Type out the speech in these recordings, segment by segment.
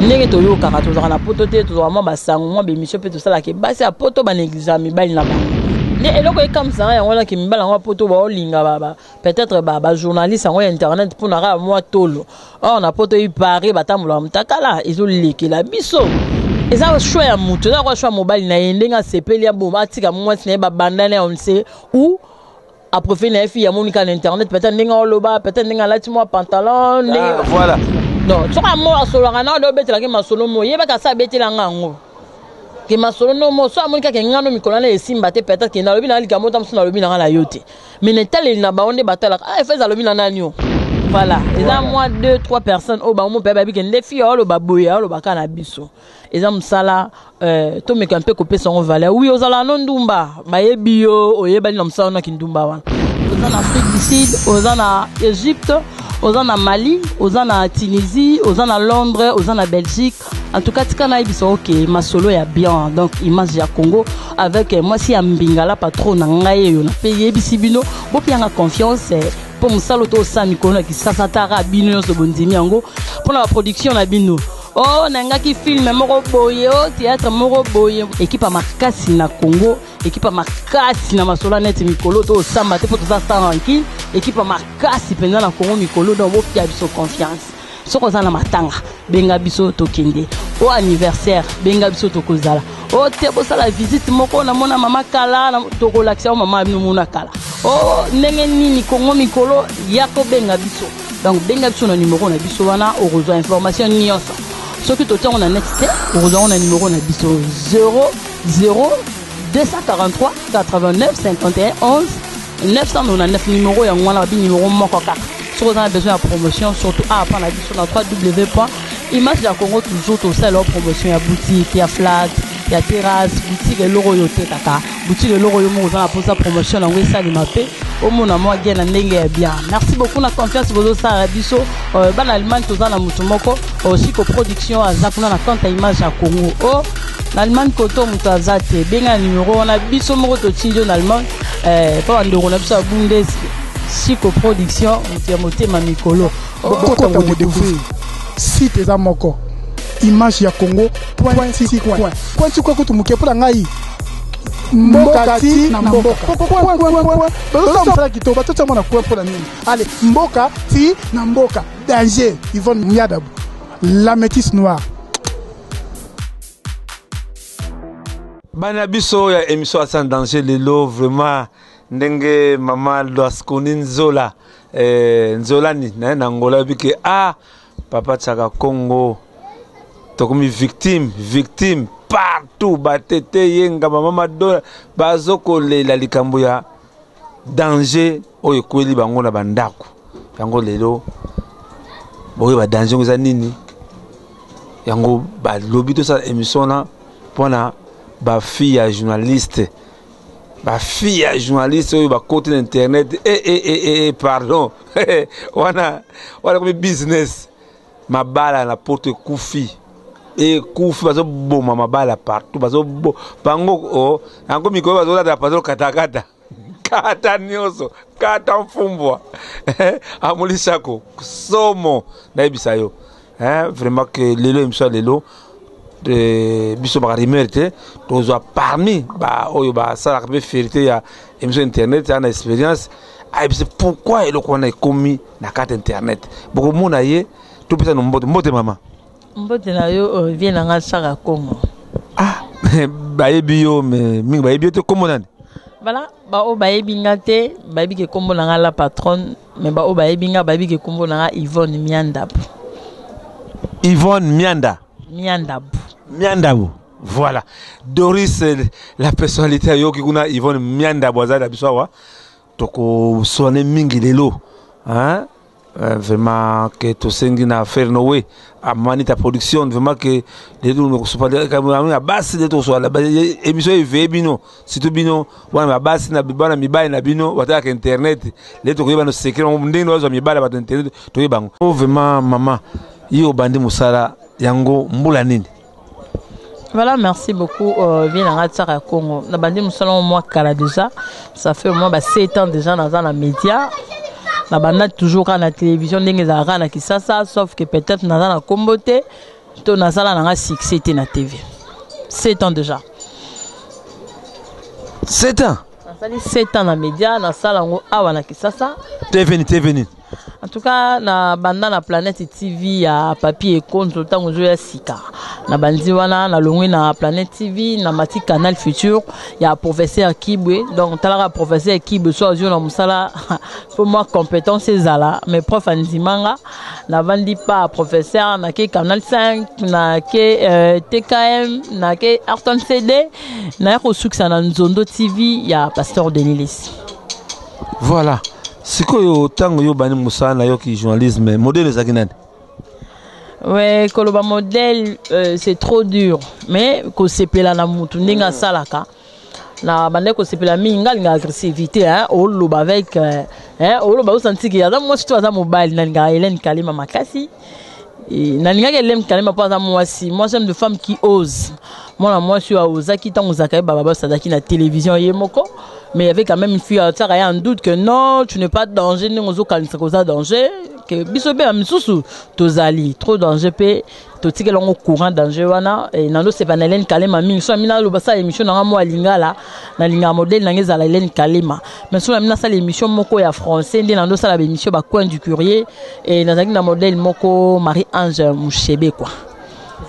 ndenge toyo kaka tozaka na poto te tozaka mwa basango mwa bémission pe tosalaka basi ya poto banégligea mibali na bango ne eloko ekamwisanga yango naki mibali yango poto baolinga peut-être bajournaliste yango ya internet mpona kaka mwa tolo or na poto ipari batambolaka mutakala ezolekela biso eza choix ya mutu eza kwa choix mobali na ye ndenge asepeli ya boba atika mwasi na ye babandane on sait ou aprofite na ye fille ya monika na internet peut-être ndenge oloba peut-être ndenge alati mwa pantalon ndenge voilà non soka mo asolaka na ode betelaki masolo mo yebaka sa betelanga yango ke masolo no mo so amonika ke ngano mikolo na esimba te peut-être ke na lobi na likambo tamso na lobi na la yote mais ne tele na baonde batalaka feza lobi na nanyo voilà eza moi 2-3 personnes au ba mo pe ba bi ke ndefi olo baboya olo bakana biso eza msala to meka mpe kopesa ngo valeur oui ozala no ndumba bayebi yo oyebali na msala na kindumba wana oza na Afrique du Sud oza na Égypte oza na Mali oza na Tunisie oza na Londres oza na Belgique en tout cas tika na ibiso OK masolo ya bien donc image ya Congo avec moi si ya mbingala patron na ngai yo na paye bisibino bo pianga confiance pour musalo to sa mikolo na kisasa tara bino so bondimi yango pour la production na bino oh nangaki film moko boye o théâtre moko boye équipe makasi na Congo équipe makasi na masolo net mikolo to samba te poto sa tranquille équipe makasi penza na Congo mikolo donc bo pia biso confiance soko za na matanga benga biso to kende au anniversaire benga biso to kozala o te bosa la visite moko na mona mama kala na to relaxer mama bino mona kala o ndenge nini Congo mikolo yako benga biso donc benga biso na numéro na biso wana o rejoindre information nyonso soki to tongo na net te o rejoindre na numéro na biso 00 243 89 51 11 999 numéro ya ngwana bi numéro moko kaka si vous avez besoin de promotion surtout à apprendre sur la www.imagecongo toujours tout ça leur promotion ya boutique ya flat ya terrasse boutique et loro yote kaka boutique et loro yo mo za pour sa promotion na ngwe sali mapé au mona mo gien na ndenge ya bien merci beaucoup na confiance bozo sa biso ban Allemagne to za na mutu moko aussi ko production azakuna na compte image ya Congo oh l'Allemagne koto mutu azate benga numéro na biso moko to tinjo na Allemagne pa ndoko na biso bundes Chico production motema mikolo beaucoup de découvrir site eza moko image ya Congo point quoi que tu muke pour ngai mboka ti na mboka bazo mfala kito batoto mona kwa pour nini allez mboka ti na mboka danger Yvonne Miadabu la métisse noire bana biso ya émission sans danger lelo vraiment ndenge mama loaskoni nzola nzolani na ngola bike papa tsaka Congo tokomi victime partout batete yenga mama dola bazoko lela likambo ya danger oyo kweli bango na bandako yango lelo boye ba danger ngoza nini yango ba lobi to sa émission na pona ba fille ya journaliste ba fille ya journaliste oyo ba côté d'internet pardon wana comme business mabala na porte kufi kufi bazo boma mabala partout bazo bango ango mikolo bazo la bazo katakata kata nyoso kata mfumbwa amulisako somo na ibisayo vraiment que lelo imso lelo de biso ba rimerite tozo parmi ba oyo ba sala ka vérité ya émission internet na expérience c'est pourquoi il qu'on a commis na carte internet beaucoup mon aye tout peut no mbote mama mbote na yo vient na sala Congo ba yebiyo mais mingi ba yebiyo te comme nani voilà ba o ba yebinga te ba bi ke kombo na la patronne mais ba o ba yebinga ba bi ke kombo na Yvonne Miandabu voilà Doris la personnalité yo ki kuna Yvonne Miandabu azada bisawa toko sonne mingi lelo vraiment que to sengi na faire nowe a manita production vraiment que les deux ne sont pas à base de tout soit la émission est bino surtout bino wana base na bibana mibai na bino wataka internet les to ko no secret ndenge no zo mibala ba internet to yebango vraiment maman yo bandi musala yango mbula nini. Voilà, merci beaucoup. Viens à Ratsara Congo. Na bandi musala moi kala déjà. Ça fait au moins 7 ans déjà dans la média. Na banda toujours à la télévision ndenge za rana kisasa sauf que peut-être na la comboté to nazala nanga succès te na TV. 7 ans déjà. 7 ans. Nasali 7 ans na média, na sala ngo awa na Kisasa. T'es venu. En tout cas, na banda na Planète TV ya papier konto tango zo ya sika. Na bandi wana na longwe na Planète TV na mati Canal Futur ya professeur Kibwe. Donc talara professeur Kibwe so azio na musala pour moi compétence ezala mais prof andimanga na bandi pa professeur na ke Canal 5 na ke TKM na ke Arton CD na ko suksa na Nzondo TV ya Pasteur Denilis. Voilà. Sikoyo tango yo bani musana yo ki journalisme modèle zakinane. Ouais, koloba modèle c'est trop dur mais ko sepela na mutu ndinga salaka na bande ko sepela minga linga agressivité hein o loba avec o loba senti ki ada moi tu aza mobile na linga Hélène Kalima makasi na linga Hélène Kalima pas moi si moi j'aime de femmes qui osent. Moi je suis à Ozaki tango zakai baba sadaki na télévision yemoko. Mais il y avait quand même une fille qui a un doute que non, tu n'es pas de danger, nous avons danger, que bisobé a misusu, tozali, trop danger, toti que l'on courant danger wana, et nando c'est pas Hélène Kalima, so mina lo basa émission na mo lingala, na linga modèle na ngeza Hélène Kalima. Mais so mina ça l'émission moko ya français, ndi nando ça la émission ba coin du courrier et na na modèle moko Marie-Ange Mouchebe quoi.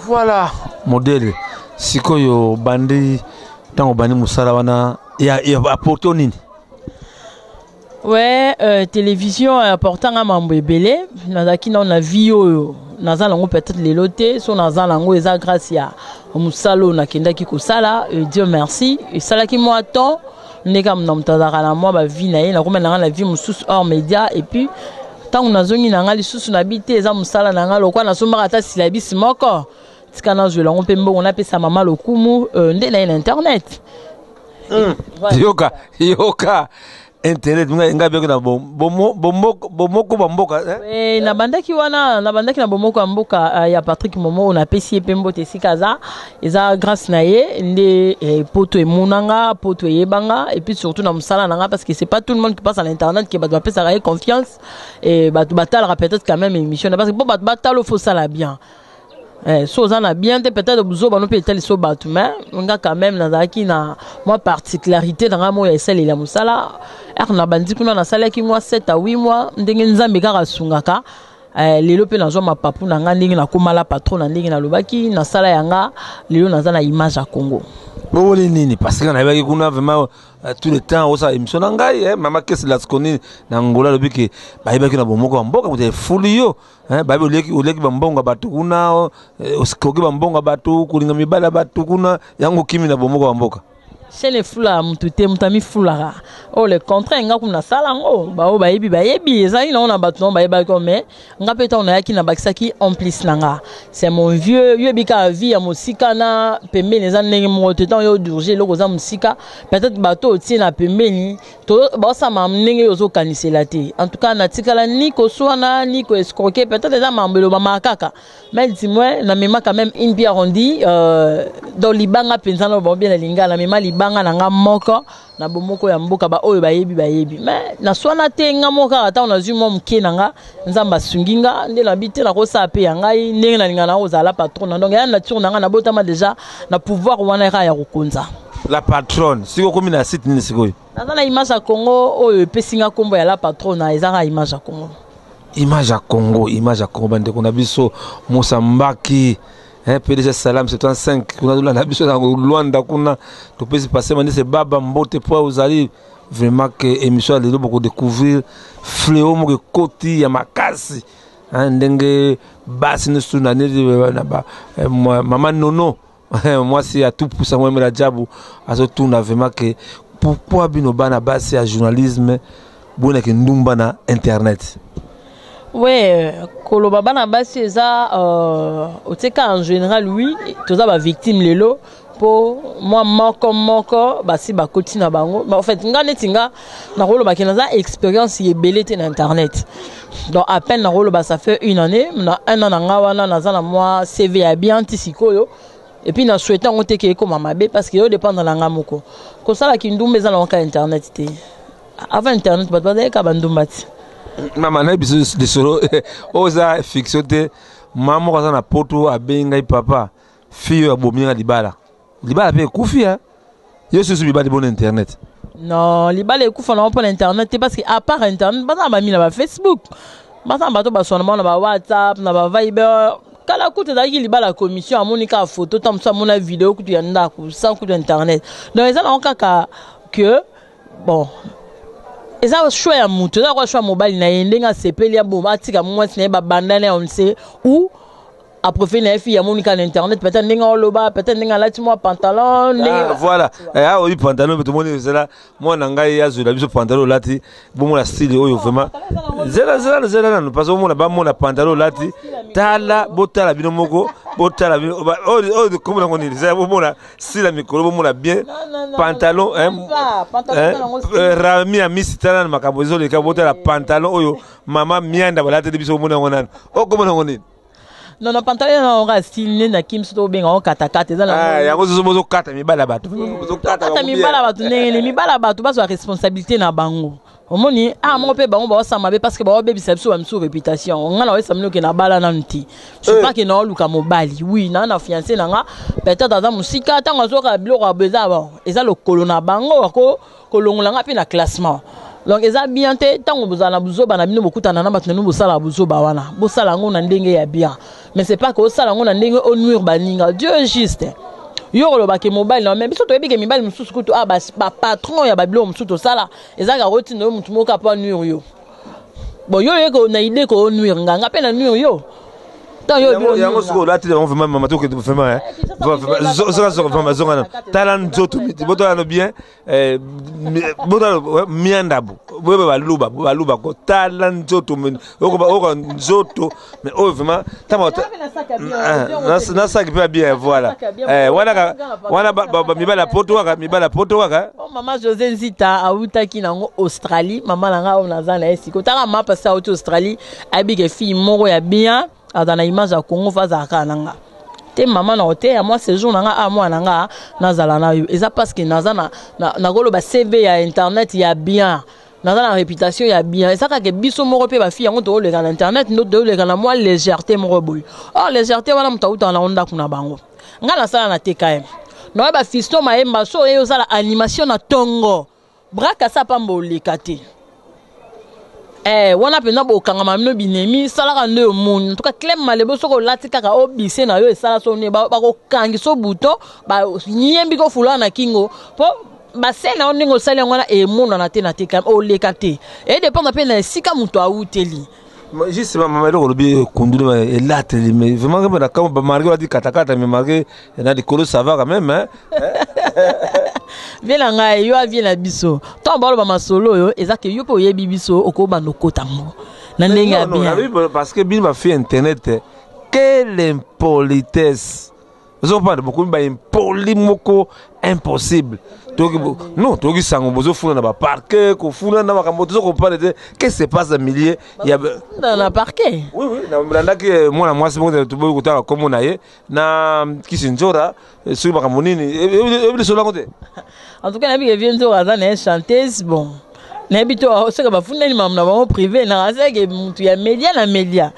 Voilà, modèle sikoyo bandi tango bani musala wana ya apporté nini. Ouais, télévision important à mambo ebele nazaki na na video nazala ngo peut-être les lotés so nazala ngo eza grâce ya musalo na kendaki ko sala et Dieu merci et sala ki moi temps ndeka mna mtazaka na moi ba vie na ye na komena na vie mususu hors média et puis tant nazongi na ngali susu na bité eza musala na ngalo kwa na somba ata silabisi moko tikana zo la ngo pe mbongo na pesa mama lokumu nde na internet. Yoka internet nga beko na bomoko bamboka na bandaki wana na bandaki na bomoko bamboka ya Patrick Momo on a pesi pembo te sikaza eza grâce na ye nde poto emunanga poto yebanga et puis surtout na musala nanga parce que c'est pas tout le monde qui passe à l'internet qui doit pesa confiance et batu batala peut-être quand même émission parce que bon batu batalo faut ça la bien. So ça na bien peut-être buzo ba no peut tel so batu mais nga quand même nazaki na moi particularité dans mo ya sel la musala na bandi kuna na sala ki moi 7 à 8 mois ndenge nzambe kaka sungaka lelo pe nazo mapapu na nga ndenge na komala patron na ndenge na lobaki na sala yanga lelo naza na image ya Congo. Bon nini parce que na yaki kuna vraiment tout le temps osa émission na ngai mama kesi la skoni na ngola lobiki ba yaki na bomoko mboka mute fulio ba oleki bambonga batu kuna osikoki bambonga batu kulinga mibala batu kuna yango kimi na bomoko mboka. Chez les foulards, mutute mutami foulara. Oh le contraire nga kuna sala ngo ba o ba yebi ezali na ona batu ba yeba ko mais nga peta ona yaki na bakisaki en plus nanga. C'est mon vieux yebika vie ya musika na pembeni za ndenge mo te temps yo durger loko za musika peut-être bato tie na pembeni to ba sa ma ndenge yo zo kanisela te. En tout cas na tikala ni ko soana ni ko escroquer peut-être za mambelo ba makaka. Mais dis-moi na mema quand même une bien arrondi dans libanga pensana ba bien na linga na mema banga nanga moko na bomoko ya mboka ba oyo bayebi mais na swana te nga moka ata on azui mo mke nanga nzamba sunginga nde na bité na ko sa pe ngai ndenge na linga na ozala patron donc ya nature nanga na botama déjà na pouvoir wana ya kokonza la patronne siko komi na site ni siko na image ya Congo oyo pesinga kombo ya la patronne ezaka image ya Congo image ya Congo bande kuna biso Mosambaki PDG Salam 75 kuna dola na biso na Luanda kuna to pesi passer mani c'est baba mbote po uzali vraiment que émission lelo beaucoup découvrir fléau mo koti ya makasi ndenge basi ne sunane na ba mama nono moi c'est à tout pour ça moi me la diabu azo tourna vraiment que pourquoi bino bana basi ya journalisme bona ke ndumba na internet. Ouais, koloba bana basi eza oteka en général oui, toza ba victime lelo po moi moko basi ba koti na bango. En fait, nga netinga na koloba kenaza expérience yebele te na internet. Donc à peine na koloba ça fait une année, na un an nga wana naza na moi CV a bien tisikoyo. Et puis na souhaité on te ke ko mamabe parce que yo dépend na nga moko. Ko sala ki ndumbe za na internet te. Avant internet ba ka bandumbati. Maman na biso de solo oza fiction te maman ko na poto abenga papa fille abominga libala pe kufia yo susu bibali bon internet non libala ekufa na pour internet parce que à part internet bana ba mi na ba Facebook bana bato ba sonnement na ba WhatsApp na ba Viber kala kutu da libala commission amoni ka photo tam so amona vidéo kutu ya ndako sans kutu internet donc ils ont kaka que bon eza choix ya mutu eza kwa choix mobile na yendenga sepeli ya bomba tika mwasi na ba bandane on sait où à profiter na fille ya monika na internet peut-être ndinga oloba peut-être ndinga lati moi pantalon voilà ah oui pantalon tout le monde c'est là moi na ngai ya zula biso pantalon lati bomo la style oyo vraiment zela non parce que moi na ba mo na pantalon lati tala botala bino moko botala bino oh comme na ngoni c'est bomo na style mikolo bomo na bien pantalon rami a misi tala na makambo zo le ka botala pantalon oyo mama mianda balate biso bomo na ngona oh comme na ngoni non non pantalon na on style na kim sto benga on katakata eza na ya ko zo bozo kata mibala bato bozo kata mibala bato ndenge mibala bato bazo responsabilité na bango omoni mo pe bango ba sama be parce que ba bebisa biso ba miso réputation on na wesa minoke na bala na nti je pas que na luka mobali oui na fiancé na nga peut-être dans musika tango zo ka biloko abeza ba eza lo kolona bango ko kolongola nga pe na classement donc eza bien te tango bozala buzoba na bino bokutana na bato nanu bosala buzoba wana bosala ngo na ndenge ya bien mais c'est pas que osala ngo na ndenge onuire baninga Dieu est juste yo lo ba ke mobile na même biso to ebike mibali mususu kutu ba patron ya babilo mususu to sala eza ka roti no mutu moka pa nuire yo bon yo ko na idée ko nuire nganga pe na nuire yo tant yo yango siko lati on vraiment mama to que vraiment vraiment zongana talent zoto boto na bien boto miandabu bebe baluba ko talent zoto oko zoto mais oh vraiment tama na saki pas bien voilà wana mibala poto waka oh mama José Nzita autaki nango Australie mama nanga on azana esiko taka mapa sa Australie abike fille moko ya bien adana image ya Congo faza kananga te mama na hotel ya moi séjour nanga moi nanga nazala na yo eza parce que nazana na golo ba CV ya internet ya bien nazana na réputation ya bien eza ka ke biso moko pe ba fille yango to le na internet ndo de le na moi légèreté moko boy oh légèreté wana mutauta na onda kuna bango ngala sala na TKM no ba fisto maemba so yo sala animation na tongo braka sa pambo lekate wana pena bo kanga mamino binemi sala ka ndo mon en tout cas Clem Malebo soko lati kaka obise na yo esala so ne ba ko kangi so buto ba nyembi ko fula na kingo po ba sena on ningo sala ngona e mona na te na te kam o lekate et dépend pe na sika muto a uteli juste maman le lobi kundule et là mais vraiment comme quand ba marqué a dit katakata mais marqué na di kolo ça va quand même hein vela ngai yo avie na biso to balo ba masolo yo ezake yo po yebi biso okoba nokota mo na ndenge bien parce que bin va faire internet quelle impolitesse vous parlez beaucoup ba impoli moko impossible non toki sango bozo funa na ba parquet ko funa na makambo to ko parler de qu'est-ce qui se passe à milliers il y a dans la parquet oui na mlanda que moi c'est bon to boy kutaka comme na ye na kisinjora sur makambo nini e so la côté en tout cas na bi vient to azana une chanteuse bon na bito seka bafunda ni mamna ba privé na azeke mutu ya media na media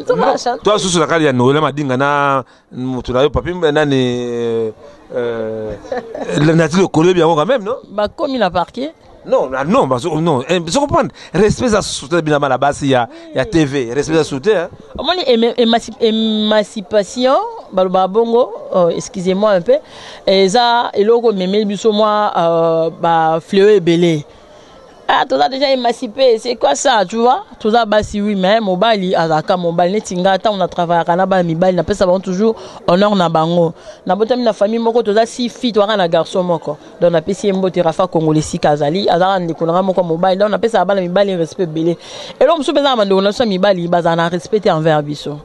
to ba chanteuse toi sous la kali ya nola madinga na mutu na yo papi nani le nature collé bien quand même non bah comme il a parqué non non je comprends respect à sauter bien à la base il y a TV respect à sauter hein moi émancipation ba bongo excusez-moi un peu et ça et logo mémé biso moi ba fleur belé ah tout ça déjà émancipé c'est quoi ça tu vois tout ça bah si oui mais mobile azaka mobile netinga tant on a travaillé kana ba mibali na pesa ba toujours honneur na bango na botami na famille moko tout ça si fille toi na garçon moko donc na pesi mbote rafa congolais si kazali azaka ndikonanga moko mobile donc na pesa ba mibali respect belé et l'homme sous pesa mando na so mibali bazana respecter envers biso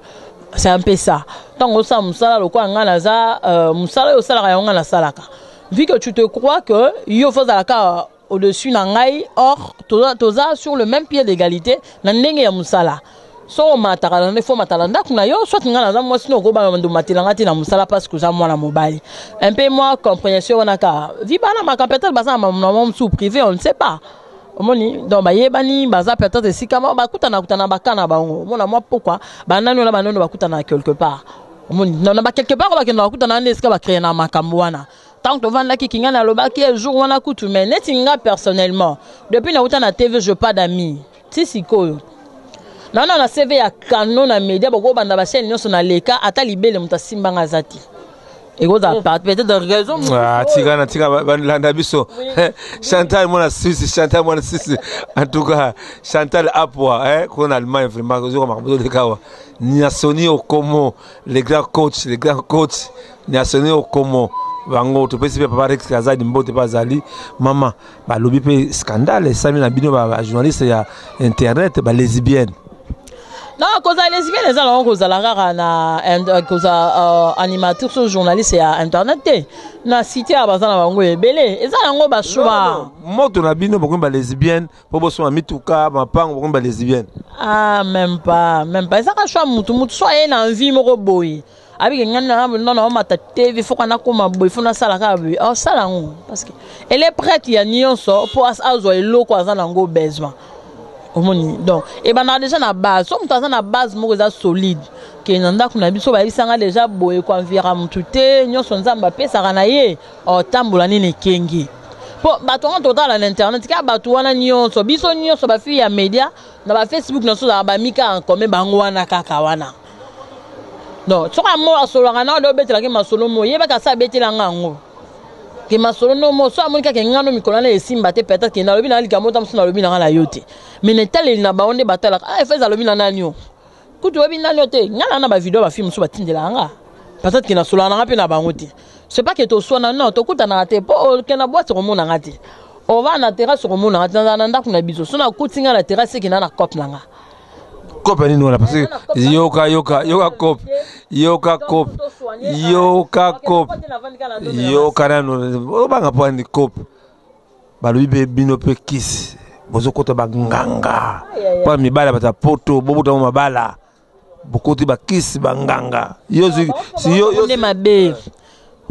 c'est un peu ça tant on ça musala lokwa ngala za musala yo sala ya ngala salaka vu que tu te crois que yo faut zalaka au-dessus nangai or toza sur le même pied d'égalité na ndenge ya musala so matala na fo matala ndakuna yo soit ngana za moi sino ko ba ndo matelanga ti na musala parce que za moi na mobile un peu moi compréhension on a ka vi bana ma capital basa ma sous privé on ne sait pas omoni donc bayebani baza peut-être esikama bakutana bakana bango mona moi pourquoi banani na banono bakutana quelque part omoni na ba quelque part bakena bakutana na esika bakréer na makambo wana tant que vendre qui kinga na lobaki jour wana kutu mais netinga personnellement depuis na utana TV je pas d'amis ti sikoyo non na CV ya canon na média boko banda ba chaîne nyonso na leka ata libele mutasimba ngazati et vous avez peut-être de raison ah tika landa biso Chantal mona Suisse Chantal mona Suisse en tout cas Chantal Apwa qu'on Allemagne vraiment ko makambo de kawa ni asoni okomo les grands coachs ni asoni okomo bango to pesi papa Rex Kazadi mbote bazali mama ba lobi pe scandale sami na bino ba journaliste ya internet ba lesbienne. Non, cause lesbienne les gens cause la rare na cause animateur sur journaliste ya internet na cité a bazana bango ebele eza nango ba choba moto na bino boko ba lesbienne po boso mituka mapango boko ba lesbienne ah même pas ça ka choix mutu soit na envie moko boy abi ngana non mata TV faut kana koma boy faut na sala ka boy oh sala ngo parce que elle est prête ya nyonso pour azo eloko azana ngo besoin. Donc, et ben on a déjà na base, so mutaza na base moko za solide. Ke nanda kuna biso ba isanga déjà boye ko envira mutute, nyonso nzamba pesa kana ye, o tambola nini kengi. Po bato en total na internet ka bato wana nyonso, biso nyonso ba fi ya media, na ba Facebook na so za ba mika en commun bango wana kaka wana. Non, so ka mo asolo kana do betela ke masolo mo, ye ba ka sa betela ngango. Ke masolo no mo so amonika ke ngano mikolo na esimba te peut-être ke na lobi na likamota mso na lobi na la yote mais netale na baonde batala feza lobi na nanyo kutu lobi na yote ngana na ba video ba film so batindela nga peut-être ke na solo na pe na bangote c'est pas que to so na non to kuta na te po ke na boîte ko mona ngati on va na terrasse ko mona ngati na ndako na biso so na kutinga na terrasse ke na cop na nga cop ni no la parce que yoka cop yoka na no banga po ni cop balobi be bino pe kiss bozo kota banganga pa mibala bata poto bobuta mabala bokoti ba kiss banganga yo ne mabe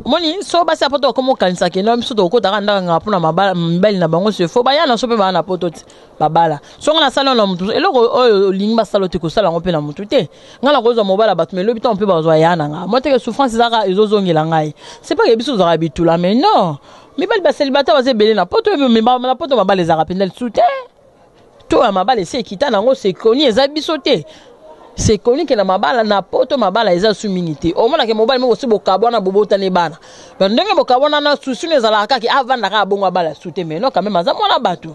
moni so ba sa poto ko mo kanisa ke no miso to ko ta kanda nga pona mabala mbeli na bango se fo ba yana so pe ba na poto babala so ngana salon na mutu eloko oyo lingba salote ko sala ngo pe na mutu te ngala ko zo mobala batu me lobi to pe ba zo yana nga mote ke souffrance zaka ezozongela ngai c'est pas que biso zo rabitula mais non mi bali ba célibataire ba se belé na poto me ba na poto mabala za rapendel soute to ya mabala se kita nango se koni eza bisote. C'est connu que na mabala na poto mabala eza suminité au moins que mobile mo se bokabona bobota ne bana donc ndenge bokabona na susune zala kaki avanda ka bongo bala soute mais non quand même aza mona bato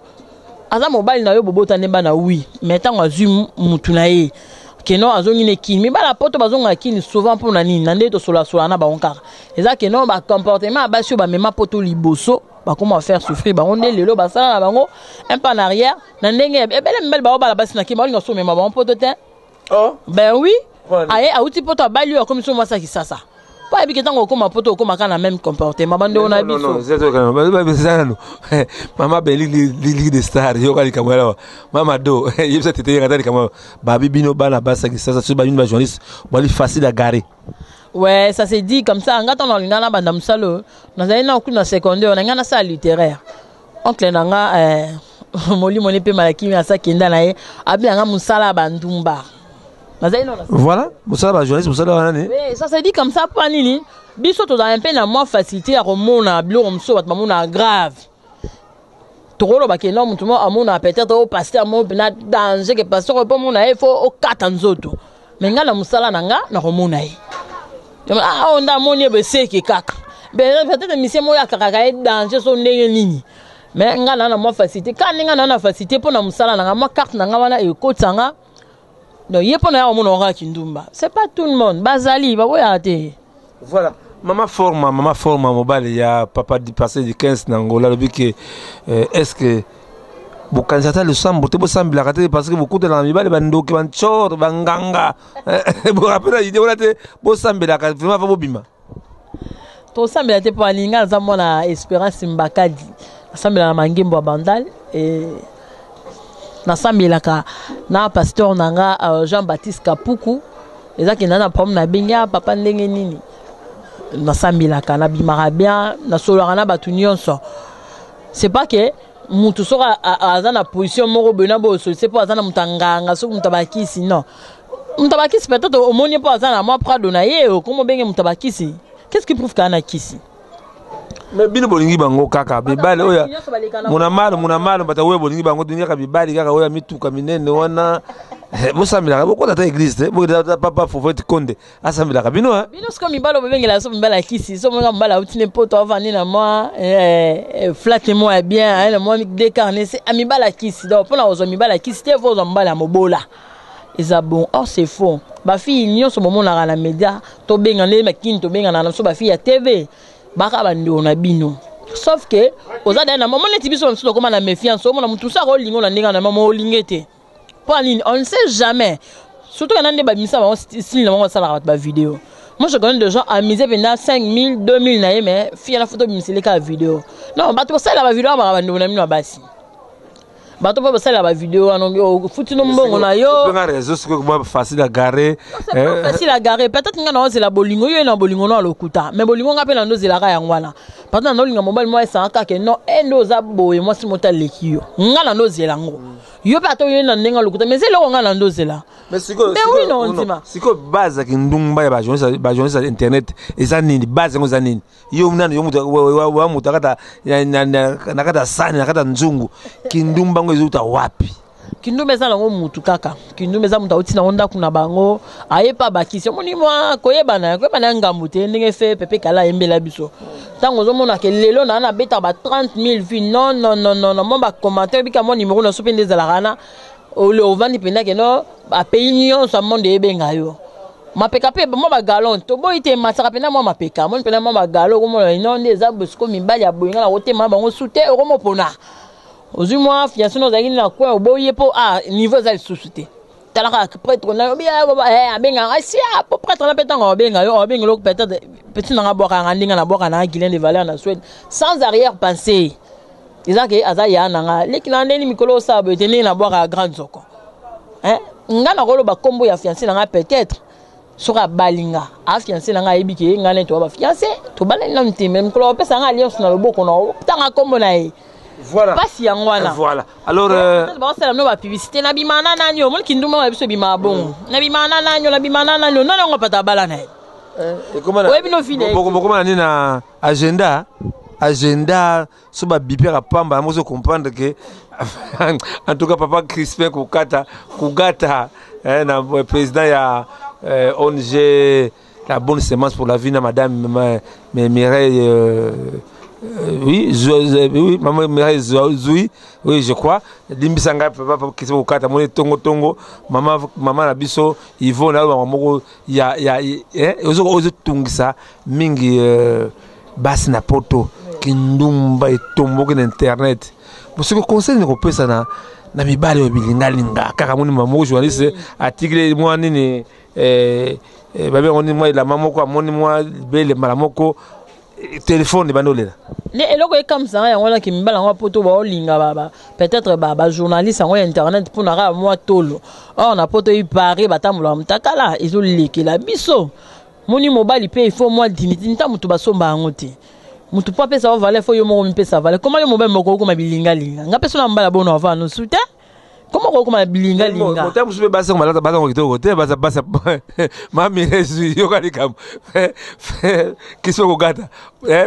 aza mobile na yo bobota ne bana oui mais tant azum mutuna ye que non azongi ne kimi bala poto bazonga kini souvent pour nani nande to sola na ba onkara eza que non ba comportement ba sur ba mema poto liboso ba comment faire souffrir ba onde lelo ba sala na bango un pas en arrière na ndenge ebele mbel ba bala basina ki ba linga so mema ba poto te. Oh ben oui aye auti poto bali yo comme so masa ki sasa pas ebi ketango ko ma poto ko makana même comportement bande on a biso non c'est ça non mama beli li de star yo kali kamwela mama do yebisa tete ngata kamwa babi bino bana basa ki sasa so ba une journaliste bali facile à garer ouais ça s'est dit comme ça ngata on lingana banda msalo na zaina ku na secondaire on ngana ça littéraire oncle nanga moli moni pe malaki mi asa kinda na ye abi nga musala bandumba. Voilà, vous savez, journaliste, vous savez, oui, ça se dit comme ça, pas nini. Biso to dans un peu la moins facilité à remona, blo, on se voit, mamona grave. Toro ba keno mutu mo amona peut-être au pasteur mo na danger que pasteur po mona il faut au katanzoto. Mais ngala musala nanga na remona yi. Ah on da moni be seki kaka. Ben peut-être mission mo ya kaka ka danger so ndenge nini. Mais ngala na moins facilité, quand ngala na facilité pour na musala nanga mo carte nanga wana e kotanga. Non, il y a pas de kindumba. C'est pas tout le monde. Bazali, bah ouais, voilà. Maman forme, mobile, il y a papa dit passer du 15 n'Angola, le que est-ce que vous candidat le sambo, tu peux sembler parce que beaucoup de l'ami, les bandos qui vont chor, banganga. Vous rappelez l'idée, vous avez beau sembler la carte, vraiment vous bima. Tout ça, mais t'es pas l'inga, ça mon espérance mbakadi. Semble la mangimbo bandal et nasambelaka na pasteur nanga Jean-Baptiste Kapuku ezaki nana problème na benga papa ndenge nini nasambelaka na bimara bien na solora na batu nyonso c'est pas que mutu soka aza na position moko bena bo c'est pas aza na mutanganga so mutabakisi non mutabakisi peut-être au moni pas aza na moi prado na ye comment benge mutabakisi qu'est-ce qui prouve kana kisi mais bino bolingi bango kaka bibale oya munamalo bata oya bolingi bango dunia ka bibali kaka oya mituka minene wana bosamila boko tata église bo papa Fofete Konde asamila ka bino bino sko mibalo bengela so mbala kisi so monga mbala utine poto avani na moi flatte moi bien elle moi décarné c'est amibala kisi donc pona ozo mibala kisi te faut ozo mbala mobola eza bon or c'est faux ba fille nyonso bomona na média to benga ne makini to benga na so ba fille ya TV baka bando na bino sauf que ozada na maman neti biso msuto koma na méfiance omona mutu sa ko lingo na ndinga na maman olingete pour ligne on ne sait jamais surtout quand on ba misa ba style na maman sala ba vidéo moi je connais des gens amusés pendant 5000 2000 na mais fille la photo bimisele ka vidéo non ba to sala ba vidéo ba bando na mino basi bato pa basala ba vidéo anongo futi no mbongo na yo nga réseau c'est que facile à garer c'est pas facile à garer peut-être nga na la bolingo yo na bolingo na lokuta mais bolingo nga pe na ndo zela ka yangwana parce que na linga mobile moi ça ka ke non endo za boye moi si mota lekio nga na ndo zela ngo yo pa to yo na ndenga lokuta mais c'est le nga na ndo zela mais siko base ki ndumba ya ba journaliste internet eza nini base ngo za nini yo mnani yo wa mutakata nakata sani nakata nzungu kindumba ngo ezuta wapi kindumba eza lango mutu kaka kindumba eza muta utina onda kuna bango ayepa bakisi moni mwa koyebana ngambu te ndenge fe pepe kala embela biso tango zomona ke lelo na beta ba 30000 vues non mo ba commentaire bika mo numéro na sopende za la rana le ovandi penda ke no ba pays nyon sa monde ebenga yo mapeka pe mo ba galon to boy te masaka penda mo mapeka mo penda mo ba galo ko mo non des abos ko mibali ya boyinga la rote ma bango soute ko mo pona ozu moi fiancé no zaki na kwa oboye po niveau za susute talaka prêtre na bien abenga asi po prêtre na petanga obenga yo obenga lo peut-être petit na boka ngandinga na boka na Guilain de Valère na Suède sans arrière pensée izake azaya nanga lekilande ni mikolo sabo tene na boka grande zoko ngana kolo ba kombo ya fiancé nanga peut-être sera balinga a fiancé nanga ebike ngane to ba fiancé to balinga mtime mikolo pesa nga alliance na loboko na tanga kombo na e voilà pasi yangwana voilà alors ba sala no ba publicité na bimana nanyo mo kinduma ba biso bima bon na bimana nanyo nana ngo pata bala na et comment comment ni na agenda so ba bipera pamba mo so comprendre que en tout cas papa Crispin Kugata na président ya ONG la bonne semence pour la vie na madame Mireille oui maman Mireille Zoui oui je crois limbisanga papa Crispin Kugata mo tongo maman na biso Yvonne na moko ya ozo tungisa mingi basi na poto kindumba etomboki na internet parce que conseil ne kopesa na mibali yo bilingalinga kaka moni mamo journaliste article moi nini babe ngoni moi la mamoko amoni moi bele malamoko téléphone bandolela ne eloko ekamsa ya ngona ki mibala ngwa poto ba olinga baba peut-être ba journaliste ngwa internet pour na moi tolo or na poto i Paris batamula mtakala izolekela biso moni mobali pe il faut moi dignité nta mutu basomba ngote mutu pa pesa wa valer faut yo mo mpesa valer comment yo mobile moko ko mabilinga linga nga pesa na mbala bono avant no soute comment ko mabilinga linga motam sube basa ko malata basa ko kitoko te basa mami rezu yo kalikam kiso ko gata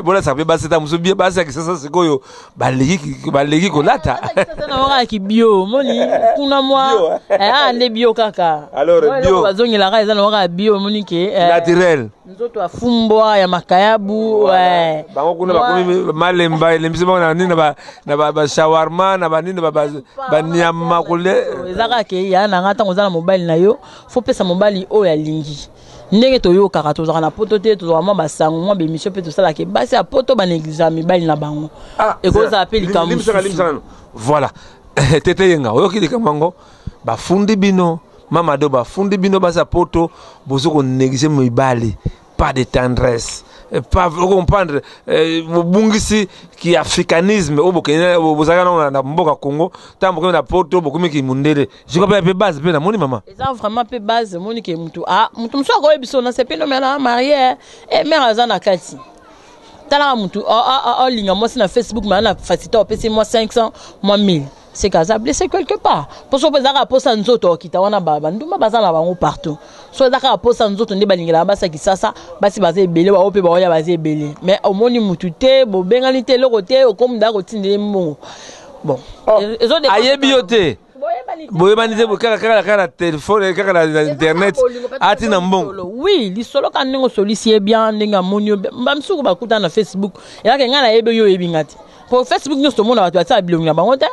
bona sape basa ta musu bien basa ki sasa sikoyo baleki ko lata na waka ki bio moni kuna moi ande bio kaka alors bio bazongi la raisa na waka bio moni ke naturel nzoto afumbwa ya makayabu bango kuna bakomi malemba elembisi bango na nini na ba shawarma na ba nini ba nyama kule ezaka ke ya na ngata ngozana mobile na yo faut pesa mobile o ya lingi ndenge to yo kaka to na poto te to vraiment basango mo be mission pe to sala ke basi a poto ba négligence mibali na bango e ko za apeli kamu voilà tete yenga oyo kilika mango ba fundi bino mama do ba fundi bino basa poto bozo ko négliger mibali pas de tendresse pas comprendre mobungisi ki africanisme obokena bozaka na mboka Congo tambo na poto bokumi ki mundele je crois pe base pe na moni mama eza vraiment pe base moni ke mutu mutu mso ko ebiso na sependo mena marié et mère azana kati tala mutu linga moi na Facebook mais na facilité au PC moi 500 moi 1000 c'est que ça blessé quelque part pour ça bazaka posa nzoto kita wana baba nduma bazala bango partout so zaka posa nzoto nde balingela basa kisasa basi baze ebele ba ope ba ya baze ebele mais au moni mutu te bo bengani te loko te comme da ko tindele mbongo bon ayebi yote boyebani te kaka téléphone kaka internet ati na mbongo oui lisolo ka ndingo solisi bien ndinga monio mbamsuku bakuta na Facebook et là que ngana yebe yo yebingati pour Facebook nous tout le monde va ta bilonga bango te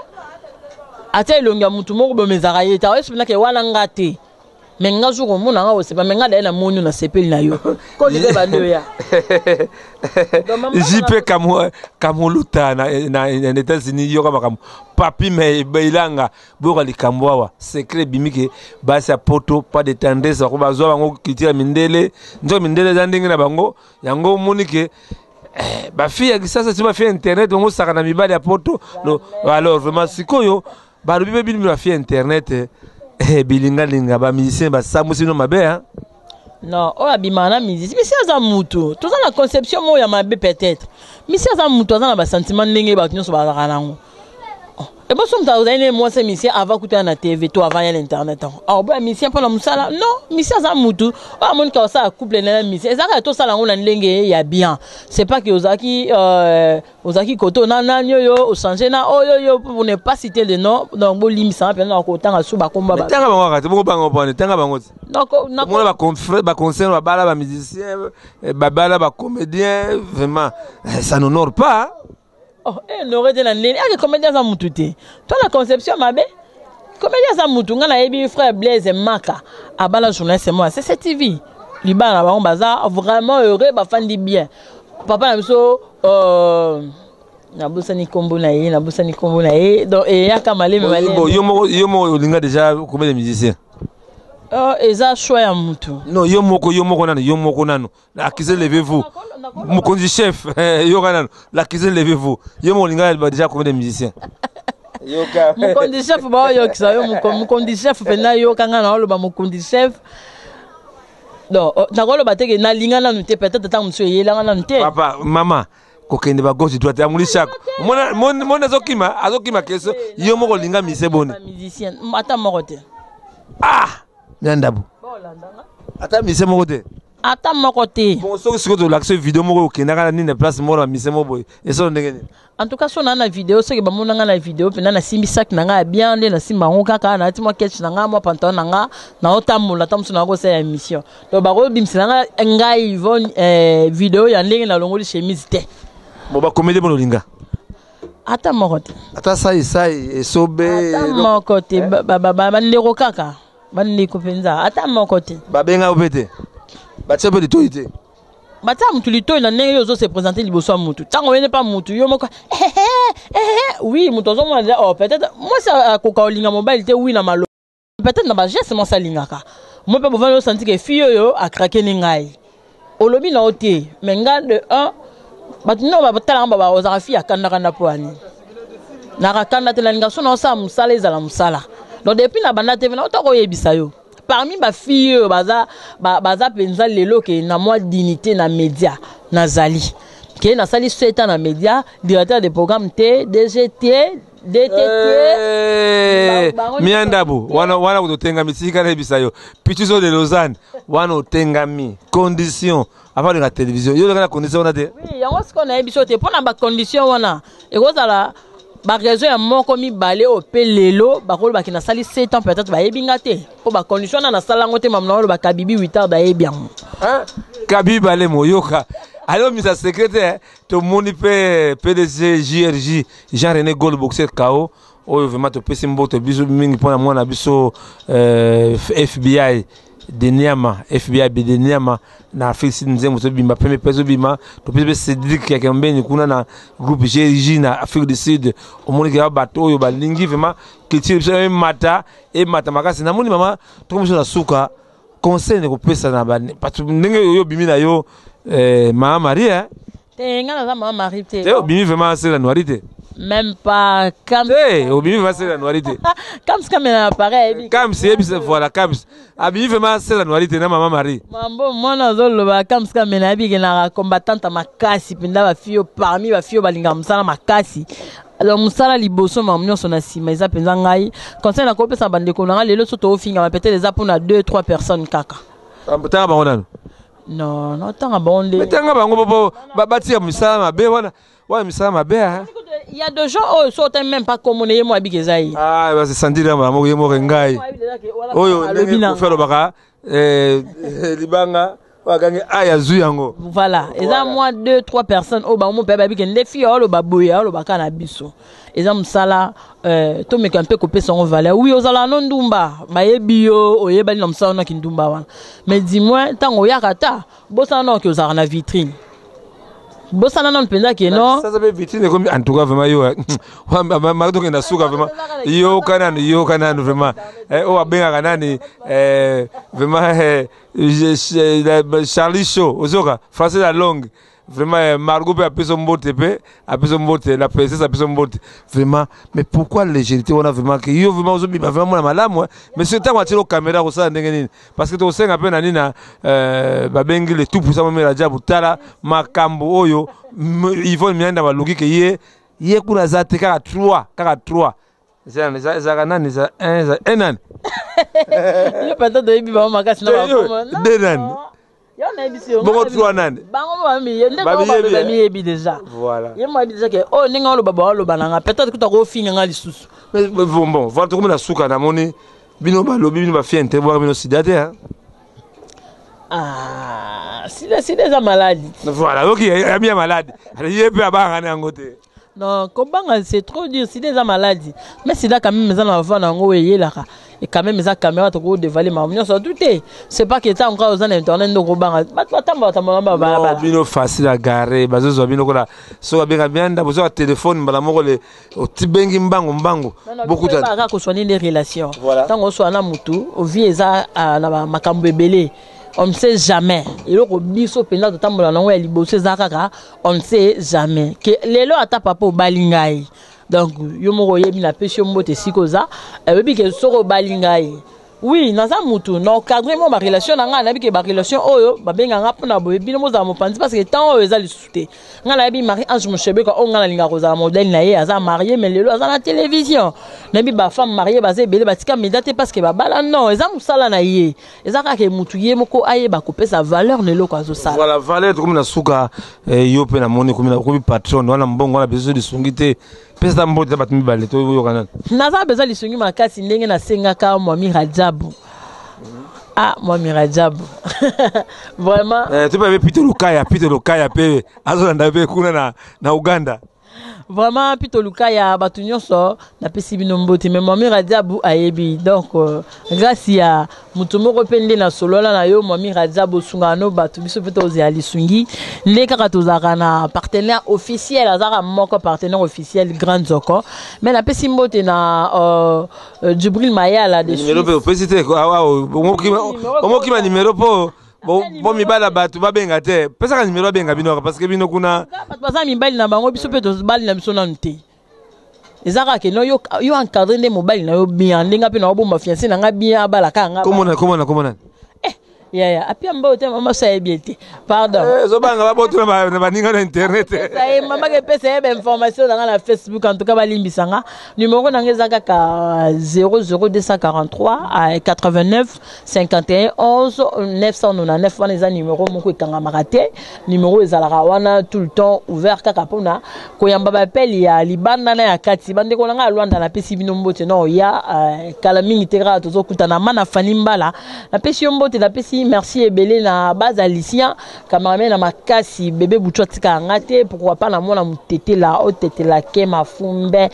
ata ilonga mutu moko bomezaka ye ta esipina ke wana ngate menga jour mona nga osepa menga da na monio na sepeli na yo ko libe bando ya JP kamuluta na États-Unis yoka bakam papi me beilanga boka likambo wa secret bimike basi ya poto pas de tendresse ko bazwa bango kitira mindele nzo mindele za ndenge na bango yango monike ba fille kisasa tu ba fait internet ngo saka na mibali ya poto alors vraiment sikoyo ba rubi be ba fait internet bilinga linga ba musicien ba samusino mabe hein. Non, on a bimana musicien. Mais c'est un moutou. Tout ça la conception moi ya mabe peut-être. Mais c'est un moutou, ça na ba sentiment ndenge ba kinyo so ba ranango. Et bon somme ta uzane moi c'est musicien avant couter na TV to avant l'internet. Ah ba musicien pour la musala. Non, musicien ça moutou. Ah mon ka ça couple na musicien. Ça to ça la ngona ndenge ya bien. C'est pas que Ozaki koto na yo o changer na yo pour ne pas citer le nom donc bo limisa pe na ko tanga su ba komba ba. Tanga bango kati bo bango pone tanga bango. Donc na mo ba confrère ba concert ba bala ba musicien ba bala ba comédien vraiment ça n'honore pas. Oh, n'aurait de la nene. Ah, comédien ça moutouté. Toi la conception mabe. Comédien ça moutou. Ngana yebi frère Blaise Maka. Abala journaliste c'est moi. C'est cette TV. Liban là on bazar vraiment heureux ba fan di bien. Papa na biso na busani kombo na ye donc et ya kamale me male. Yo mo linga déjà combien de musiciens? Eza choix ya moutou. Non, yo moko nano. Accusez levez-vous. Mokonzi chef, yo kanano. L'accusez levez-vous. Yo mo linga déjà combien de musiciens? Mokonzi chef ba yo kisa yo mokonzi chef pena yo kanga na lo ba mokonzi chef. Non, nakolo bateke na linga nanu te peut-être tant monsieur yelanga nanu te. Papa, maman, kokende ba gauche droite amulisa. Mona azokima keso yo moko linga mise boni. Musicien, ata moko te. Ah! Nyandabu. Ata mise moko te. Ata moko te. Bon so siko l'accès vidéo moko okendaka ni na place moko mise moko. Eso ndenge. En tout cas so na vidéo so ke ba mona na vidéo pe na simbi sac na nga bien nde na simba ngoka ka na timwa ketch na nga mo pantalon na nga na otamula tamso na ko sa émission. Donc ba ko bimsela nga ngai Yvonne vidéo ya ndenge na longoli chemise te. Mo ba comédie bono linga. Ata moko te. Ata sai esobe. Ata moko te ba ndeko kaka. Bandi kupenza ata moko te. Babenga opete. Batsepe de toité. Bata mutu lito na ndenge yo zo se présenter liboso mutu. Tango wene pas mutu yo moko. Oui, mutu zo mo dire oh peut-être moi ça koka olinga mobile te oui na malo. Peut-être na ba geste mo ça lingaka. Moi pe bovano sentir que fille yo a craquer ni ngai. Olobi na oté, mais nga de 1 batu no ba tala ba ozaka fille akanda na poani. Na rakanda te la linga so na sa musala ezala musala. Donc depuis na banda TV na otako yebisa yo. Parmi ba filles baza penza lelo ke na moi dignité na média na zali. Ke na sali 7 ans na média, directeur de programme T, DGT, DTT. Miandabu, wana kutotenga misika na yebisa yo. Pichuzo de Lausanne, wana otenga mi condition avant de la télévision. Yo na condition na te. Oui, yango siko na yebiso te pona ba condition wana. Ekozala ba raison ya moko mi balé au pelelo bakolo bakina sali 7 ans peut-être ba yebinga te po ba condition na sala ngote mamna lo ba kabibi 8 heures da yebian hein kabibi balé moyoka alors misa secrétaire to moni PDG JRJ Jean-René Gold boxer KO oyo vraiment to pesi mboto biso mingi pona mwana biso FBI de Niama FBI de Niama na Afrique nzembo to bimba premier peso bima to pesi Cédric ya kembeni kuna na groupe GRJ na Afrique du Sud omoni ke bato oyo balingi vraiment que tire mata e mata makasi na moni mama to komisho na suka conseil ne ko pesa na ba parce ndenge yo bimi na yo mama Maria te ngana za mama Marie te te bimi vraiment c'est la noirité Même pas Kams. Obi va c'est la noirité. Kams comme un appareil. Kams voilà Kams. Abi vraiment c'est la noirité na maman Marie. Mambo mwana zolo ba Kams comme un abi na combattante makasi pinda ba fio parmi ba fio balinga musala makasi. Alors musala liboso mamnyo sona sima eza penza ngai. Conseil na kopesa bandeko na lelo soto ofinga peut-être les apona 2-3 personnes kaka. Ambutanga bango non, non, tant à bonde. Mais tant à bango bâtir musala mabe wana. Ouais, musala mabe hein. Il y a des gens qui sont même pas comme on est moi bigezaï. Ah, c'est sentir là mo yemo ngai. Oyo ndenge faire baka libanga wagange aya zu yango. Voilà, et ça moi 2-3 personnes au ba mo pe ba bige les filles o ba boya o ba kana biso. Et ça musala to me camper couper son valeur. Oui, ozala non ndumba, ba yebio oyeba ni musala na kindumba wana. Mais dis-moi tant o yakata, bossa non que ozala na vitrine. Bossana non penza que non. Ça s'appelle vitrine comme en tout cas vraiment yo. Ma donc na suka vraiment. Yo kanan vraiment. O abenga kanani vraiment Charlie Show. Ozoka français la longue. Vraiment Margot peut appeler son mbote la princesse appelle son mbote. Vraiment mais pourquoi légèreté on a vraiment que yo vraiment ozobi vraiment malamu mais ce temps atiro caméra ko ça ndenge nini parce que to senga pe na nina ba bengi le tout pour ça même la jabu tala makambo oyo il faut mianda ba logique ye kuna za te kaka 3 ça kanani za 1 za enan yo pata de biba makasi na ba denan bon 3 nani déjà voilà il m'a dit que oh ninga lo baba nanga peut-être que tu ko finga ngali susu bon voilà tout comme la souka na moni bino ba lobi bino ba fiente voir bino sidate hein c'est des maladies voilà OK il y a bien malade il est peu abanga na ngote non comment c'est trop dur c'est des maladies mais c'est là quand même ça na va na ngo yela et quand même ça caméra to ko dévaler ma mignon ça tout c'est pas que tu encore aux internet ndoko banga ba bino facile à garer bazo bino kola so benga bianda bozo téléphone mbala moko le otibengi mbango beaucoup de temps ko soigner les relations tant on soit na mutu o vie eza na makambo ebele on ne sait jamais il ko biso penda to tambola na ngo ya liboso eza kaka on ne sait jamais que lelo ata papa balingai donc yo moko yebi na pesi yo mbote sikoza ebi ke soko balingai oui naza mutu no cadre mo ba relation na nga na bi ke ba relation oyo ba benga nga pona boye bino mo za mo panzi parce que tant oyo eza lisute nga na bi mari ange moshebeka o nga na linga ko za modèle na ye aza marié mais lelo aza na télévision na bi ba femme mariée ba zebele ba tika médiate parce que ba bala non eza musala na ye eza ka ke mutu ye moko aye ba couper sa valeur lelo ko azo sala voilà valeur comme na suka yo pe na moni comme na ko bi patron wana mbongo na besoin de sungité pesa mbote batumi bale to yo kana naza besoin de sungi makasi ndenge na senga ka Mwami Rajabu Mwami Rajabu vraiment tu peux Peter Lukaya pe azolanda pe kuna na Uganda vraiment Peter Lukaya batu nyonso na pesi bino mbote mais Mwami Rajabu ayebi donc grâce à mutu moko pende na solola na yo Mwami Rajabu sungano batu biso pe to ali sungi ndeka to zaka na partenaire officiel azaka moko partenaire officiel Grand Zoko mais na pesi mbote na Djibril Mayala de numéro pe opesite omoki ma numéro po bon mibala batu babenga te pesa ka numéro benga bino parce que bino kuna parce mibali na bango biso pe to bali na biso na nte ezaka ke no yo encadrer nde mobali na yo bien ndenga pe na obomba fiancé na nga bien abala ka nga comment ya apia mbote mama sa ebiete pardon zo banga baboto na baninga na internet ça mama ke pesa ebe information na Facebook en tout cas balimbisanga numéro na ngeza kaka 00243 à 89 51 11 999 wana eza numéro moko ekanga makate numéro ezalaka wana tout le temps ouvert kaka pona koyamba ba appel ya libanda na ya kati bande ko nga Luanda na pesi bino mbote no ya kala mingi tera tozo kutana mana fani mbala na pesi mbote na pesi merci ebele na base Alicien cameraman na makasi bébé butwa tika ngate pourquoi pas na mona mutete la otete la ke mafumbe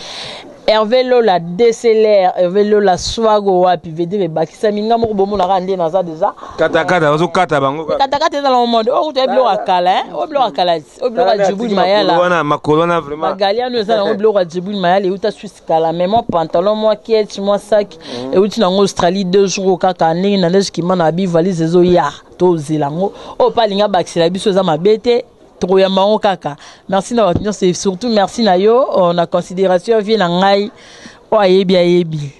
Hervé Lola DCLR Hervé Lola swago wapi vede bakisa minga moko bomo na rande na za déjà kata ozo kata bango kata dans le monde o to eblo akala o blo akala o blo Djibril Mayala wana makolona vraiment magaliano eza na o blo Djibril Mayala e uta Suisse kala mais mon pantalon moi kiet moi sac et uti na Australie 2 jours kaka ndenge na leski mana bi valise ezo ya to zelango o palinga bakisela biso za mabete trop ya mango kaka. Merci na votre c'est surtout merci na yo on a considération vie na ngai o ayebi.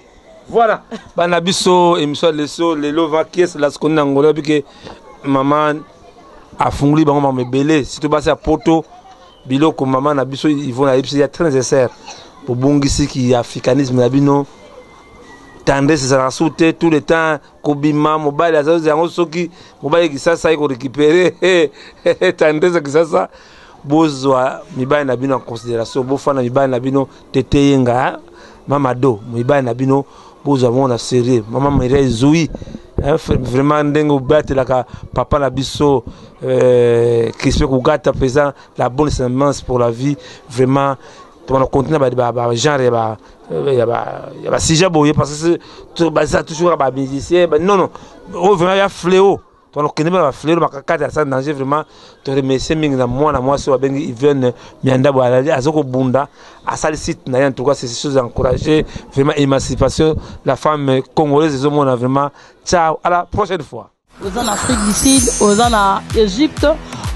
Voilà, bana biso émission leso lelo va kies la skoni na ngolo bike maman a funguli bango mama belé si tu passes à poto biloko maman na biso ils vont na ipsi ya très nécessaire pour bongisi ki africanisme na bino tendance ça sauter tout le temps kobima mobile azo zango soki mobile ki sasa iko récupérer tendance ki sasa bozwa mibali na bino en considération bo fana mibali na bino teteyenga mama do mibali na bino bozwa mona sérieux maman mère zoui vraiment ndengo batelaka papa na biso Crispé Kougata présent la bonne semence pour la vie vraiment on continue à genre il y a sujet boye parce que ça toujours ba musicien non vraiment il y a fléau on connaît pas fléau makaka ça danger vraiment te remercier mingi na moi so bengi Iven Mianda Boalali azoko bunda à ça site na en tout cas c'est des choses à encourager vraiment émancipation la femme congolaise les hommes vraiment ciao à la prochaine fois. Aux en Afrique du Sud, aux en Égypte,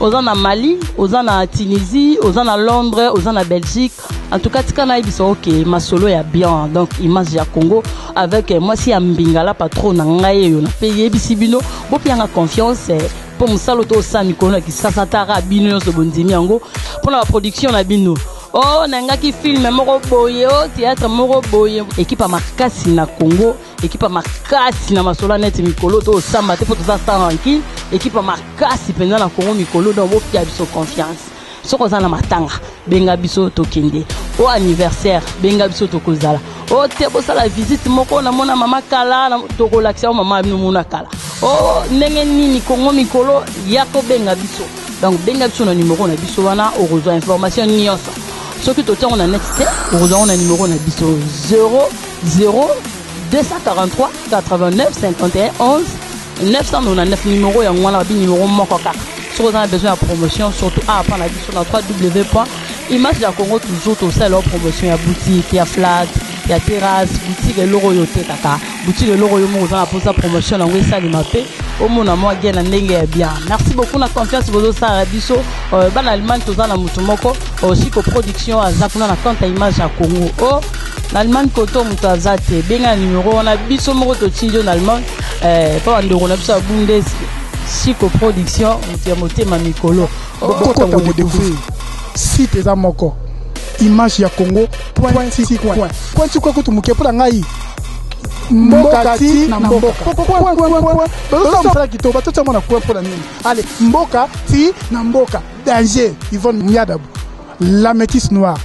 aux en Mali, aux en Tunisie, aux en Londres, aux en Belgique. En tout cas, tika ils sont ok, ma solo est bien. Donc, image ya Congo avec moi si ambingala patron nangaye yo na paye bisibino, bo pianga confiance pour mon saloto sa mikolo qui sasatara bino so bondimi yango pour la production na bino. Oh nanga ki film moko boye o théâtre moko boye équipe à makasi na Congo équipe à makasi na masola net mikolo to samba te pour tout ça tranquille équipe à makasi pendant na Congo mikolo donc bo pia biso confiance soko za na matanga benga biso to kende au anniversaire benga biso to kozala o te bo sala visite moko na mona mama kala na to ko l'action mama no mona kala o ndenge nini Congo mikolo yako benga biso donc benga biso na numéro na biso wana o rezo information nyonso. Ce qui est on a net, on a un numéro 00 243 89 51 11 999 numéro et on a un numéro moko kaka. Si vous avez besoin de promotion, surtout à part la sur www.image de Congo toujours tout ça leur promotion, il y a boutique, il y a flat, il y a terrasse, boutique et l'euro yoté kaka. Boutique et l'euro yomo on a pour sa promotion en ça les mappé. Au monde à moi bien bien. Merci beaucoup la confiance vous ça à biso ban Allemagne tout ça na mutumoko aussi que production à zakuna na compte image à Congo. Oh l'Allemagne koto mutazate benga numéro on a biso moko to tinjo en Allemagne pas ndoro na biso bundes siko production mutiamote mamikolo. Beaucoup de découvrir site za moko image ya Congo.6 point tu quoi que tu muke pour ngai mboka ti na mboka bazo mfala kitoba to tsamona kwa pour la nini allez mboka ti na mboka danger Yvonne Miadabu la métisse noire